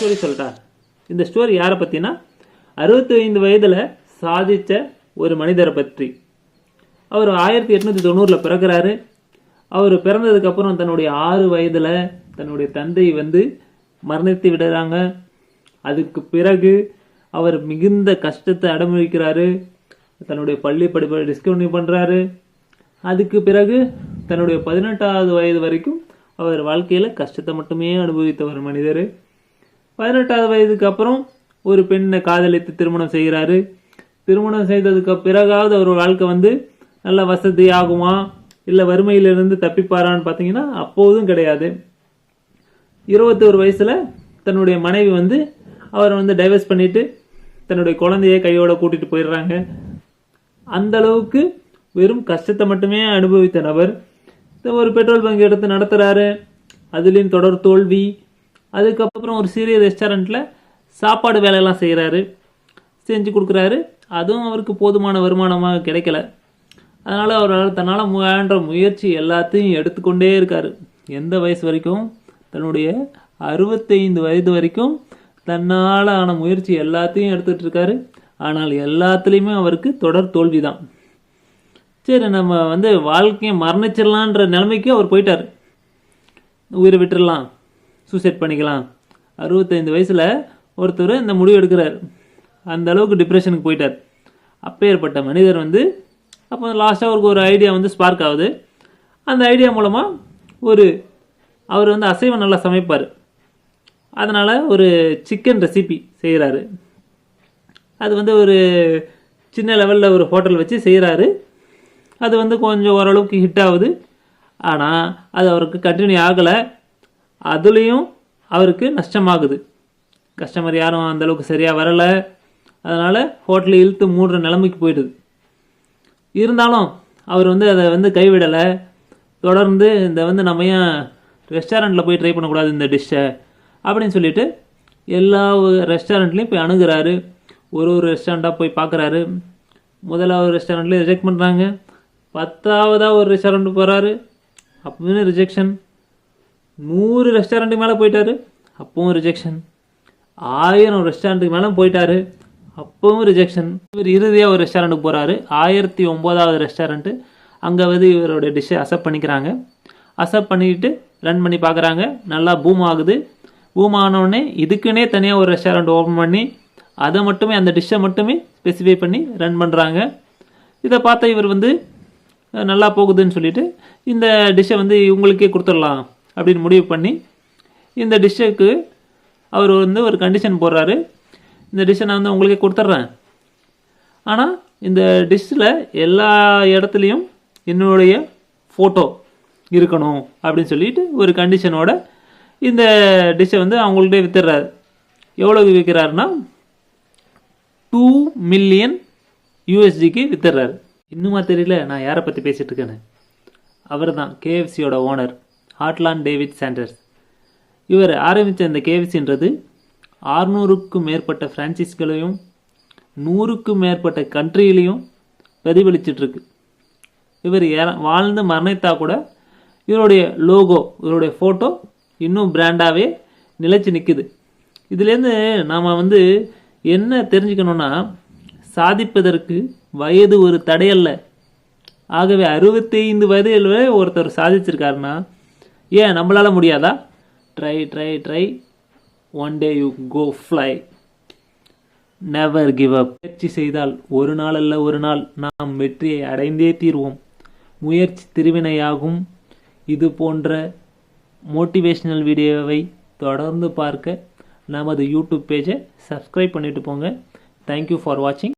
Story சொல்லிட்டா. இந்த story யாரை பற்றினா 65 வயதில் சாதித்த ஒரு மனிதரை பற்றி. அவர் 1890 பிறக்கிறாரு. அவர் பிறந்ததுக்கப்புறம் தன்னுடைய 6 வயதில் தன்னுடைய தந்தை மரணித்து விடுறாங்க. அதுக்கு பிறகு அவர் மிகுந்த கஷ்டத்தை அனுபவிக்கிறாரு. தன்னுடைய பள்ளி படிப்பை டிஸ்கண்டினியூ பண்ணுறாரு. அதுக்கு பிறகு தன்னுடைய 18வது வயது வரைக்கும் அவர் வாழ்க்கையில் கஷ்டத்தை மட்டுமே அனுபவித்த ஒரு மனிதர். 18வது வயதுக்கு அப்புறம் ஒரு பெண்ணை காதலித்து திருமணம் செய்கிறாரு. திருமணம் செய்ததுக்கு பிறகாவது அவர் வாழ்க்கை நல்ல வசதி ஆகுமா இல்லை வறுமையிலிருந்து தப்பிப்பாரான்னு பார்த்தீங்கன்னா அப்போதும் கிடையாது. 21 வயசில் தன்னுடைய மனைவி அவரை டைவர்ஸ் பண்ணிட்டு தன்னுடைய குழந்தையை கையோட கூட்டிட்டு போயிடுறாங்க. அந்த அளவுக்கு வெறும் கஷ்டத்தை மட்டுமே அனுபவித்த நபர் ஒரு பெட்ரோல் பங்க் எடுத்து நடத்துகிறாரு. அதுலேயும் தொடர் தோல்வி. அதுக்கப்புறம் ஒரு சிறிய ரெஸ்டாரண்ட்டில் சாப்பாடு வேலையெல்லாம் செய்கிறாரு, செஞ்சு கொடுக்குறாரு. அதுவும் அவருக்கு போதுமான வருமானமாக கிடைக்கல. அதனால் அவரால் தன்னால் முயன்ற முயற்சி எல்லாத்தையும் எடுத்துக்கொண்டே இருக்கார். எந்த வயசு வரைக்கும்? தன்னுடைய 65 வயது வரைக்கும் தன்னால் ஆன முயற்சி எல்லாத்தையும் எடுத்துகிட்டு இருக்காரு. ஆனால் எல்லாத்துலேயுமே அவருக்கு தொடர் தோல்வி தான். சரி, நம்ம வாழ்க்கையை மரணிச்சிடலான்ற நிலைமைக்கு அவர் போயிட்டார். உயிரை விட்டுடலாம், சூசைட் பண்ணிக்கலாம். 65 வயசில் ஒருத்தர் இந்த முடிவு எடுக்கிறார். அந்த அளவுக்கு டிப்ரெஷனுக்கு போயிட்டார். அப்பேற்பட்ட மனிதர் அப்போ லாஸ்ட்டாக அவருக்கு ஒரு ஐடியா ஸ்பார்க் ஆகுது. அந்த ஐடியா மூலமாக அவர் அசைவம் நல்லா சமைப்பார். அதனால் ஒரு சிக்கன் ரெசிபி செய்கிறாரு. அது ஒரு சின்ன லெவலில் ஒரு ஹோட்டல் வச்சு செய்கிறாரு. அது கொஞ்சம் ஓரளவுக்கு ஹிட் ஆகுது. ஆனால் அது அவருக்கு கண்டினியூ ஆகலை. அதுலேயும் அவருக்கு நஷ்டமாகுது. கஸ்டமர் யாரும் அந்தளவுக்கு சரியாக வரலை. அதனால் ஹோட்டலை இழுத்து மூடுற நிலைமைக்கு போயிடுது. இருந்தாலும் அவர் அதை கைவிடலை. தொடர்ந்து நம்ம ஏன் ரெஸ்டாரண்ட்டில் போய் ட்ரை பண்ணக்கூடாது இந்த டிஷ்ஷை அப்படின்னு சொல்லிட்டு எல்லா ரெஸ்டாரண்ட்லேயும் போய் அணுகிறாரு. ஒரு ரெஸ்டாரண்ட்டாக போய் பார்க்குறாரு. முதலாவது ரெஸ்டாரண்ட்லேயும் ரிஜெக்ட் பண்ணுறாங்க. 10ஆவதாக ஒரு ரெஸ்டாரண்ட் போகிறாரு, அப்பவும் ரிஜெக்ஷன். 100 ரெஸ்டாரண்ட்டுக்கு மேலே போயிட்டாரு, அப்பவும் ரிஜெக்ஷன். 1000 ரெஸ்டாரண்ட்டுக்கு மேலே போயிட்டாரு, அப்பவும் ரிஜெக்ஷன். இவர் இறுதியாக ஒரு ரெஸ்டாரண்ட்டுக்கு போகிறாரு, 1009வது ரெஸ்டாரண்ட்டு. அங்கே இவருடைய டிஷ்ஷை அக்செப்ட் பண்ணிக்கிறாங்க. அக்செப்ட் பண்ணிக்கிட்டு ரன் பண்ணி பார்க்குறாங்க. நல்லா பூம் ஆகுது. பூம் ஆனோடனே இதுக்குன்னே தனியாக ஒரு ரெஸ்டாரண்ட் ஓப்பன் பண்ணி அதை மட்டுமே, அந்த டிஷ்ஷை மட்டுமே ஸ்பெசிஃபை பண்ணி ரன் பண்ணுறாங்க. இதை பார்த்தா இவர் நல்லா போகுதுன்னு சொல்லிட்டு இந்த டிஷ்ஷை இவங்களுக்கே கொடுத்துடலாம் அப்படின்னு முடிவு பண்ணி இந்த டிஷ்ஷுக்கு அவர் ஒரு கண்டிஷன் போடுறாரு. இந்த டிஷ்ஷை நான் உங்களுக்கே கொடுத்துட்றேன், ஆனால் இந்த டிஷ்ஷில் எல்லா இடத்துலையும் என்னுடைய ஃபோட்டோ இருக்கணும் அப்படின்னு சொல்லிட்டு ஒரு கண்டிஷனோட இந்த டிஷ்ஷை அவங்கள்ட்டே வித்துடுறாரு. எவ்வளோக்கு விற்கிறாருன்னா $2 மில்லியன் வித்துடுறாரு. இன்னுமா தெரியல நான் யாரை பற்றி பேசிகிட்டு இருக்கேன்னு? அவர் தான் கேஎஃப்சியோட ஓனர் ஹார்ட்லாண்ட் டேவிட் சாண்டர்ஸ். இவர் ஆரம்பித்த இந்த கேஎஃப்சின்றது 600க்கும் மேற்பட்ட ஃப்ரான்ச்சைஸ்களையும் 100க்கும் மேற்பட்ட கண்ட்ரியிலையும் பிரதிபலிச்சிட்ருக்கு. இவர் வாழ்ந்து மரணித்தா கூட இவருடைய லோகோ, இவருடைய ஃபோட்டோ இன்னும் பிராண்டாகவே நிலைச்சு நிற்குது. இதுலேருந்து நாம் என்ன தெரிஞ்சுக்கணுன்னா, சாதிப்பதற்கு வயது ஒரு தடையல்ல. ஆகவே 65 வயதில் ஒருத்தர் சாதிச்சிருக்காருன்னா ஏன் நம்மளால் முடியாதா? Try try try, one day you go fly, never give up. முயற்சி செய்தால் ஒரு நாள் அல்ல ஒரு நாள் நாம் வெற்றியை அடைந்தே தீர்வோம். முயற்சி திருவினையாகும். இது போன்ற மோட்டிவேஷ்னல் வீடியோவை தொடர்ந்து பார்க்க நமது யூடியூப் பேஜை சப்ஸ்கிரைப் பண்ணிட்டு போங்க. தேங்க்யூ ஃபார் வாட்சிங்.